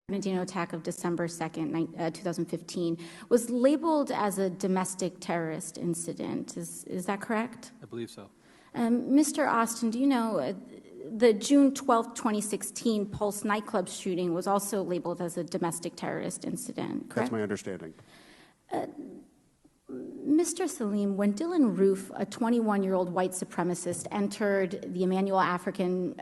Bernardino attack of December 2nd, 2015, was labeled as a domestic terrorist incident. Is that correct? I believe so. Mr. Austin, do you know the June 12, 2016 Pulse nightclub shooting was also labeled as a domestic terrorist incident, correct? That's my understanding. Mr. Salim, when Dylan Roof, a 21-year-old white supremacist, entered the Emmanuel African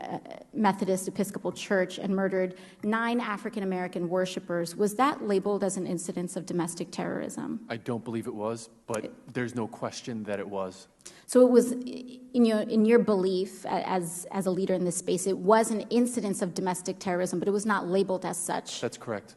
Methodist Episcopal Church and murdered 9 African-American worshipers, was that labeled as an incidence of domestic terrorism? I don't believe it was, but there's no question that it was. So it was, in your belief as a leader in this space, it was an incidence of domestic terrorism, but it was not labeled as such. That's correct.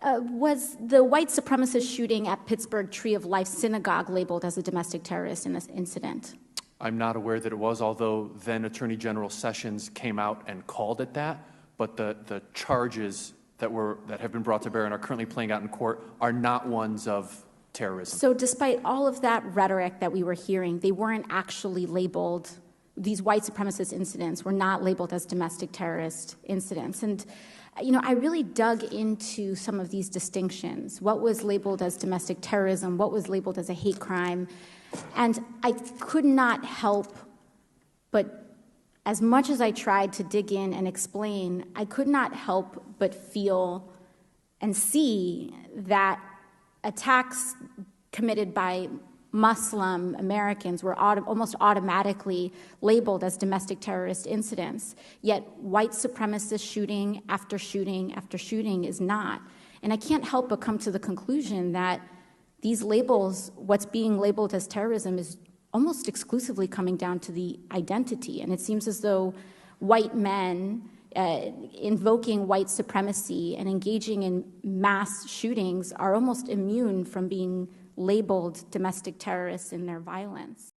Was the white supremacist shooting at Pittsburgh Tree of Life Synagogue labeled as a domestic terrorist incident? I'm not aware that it was, although then Attorney General Sessions came out and called it that, but the charges that have been brought to bear and are currently playing out in court are not ones of terrorism. So despite all of that rhetoric that we were hearing, they weren't actually labeled, these white supremacist incidents were not labeled as domestic terrorist incidents. And I really dug into some of these distinctions. What was labeled as domestic terrorism? What was labeled as a hate crime? And I could not help but, as much as I tried to dig in and explain, I could not help but feel and see that attacks committed by Muslim Americans were almost automatically labeled as domestic terrorist incidents, yet white supremacist shooting after shooting after shooting is not. And I can't help but come to the conclusion that these labels, what's being labeled as terrorism, is almost exclusively coming down to the identity. And it seems as though white men invoking white supremacy and engaging in mass shootings are almost immune from being labeled domestic terrorists in their violence.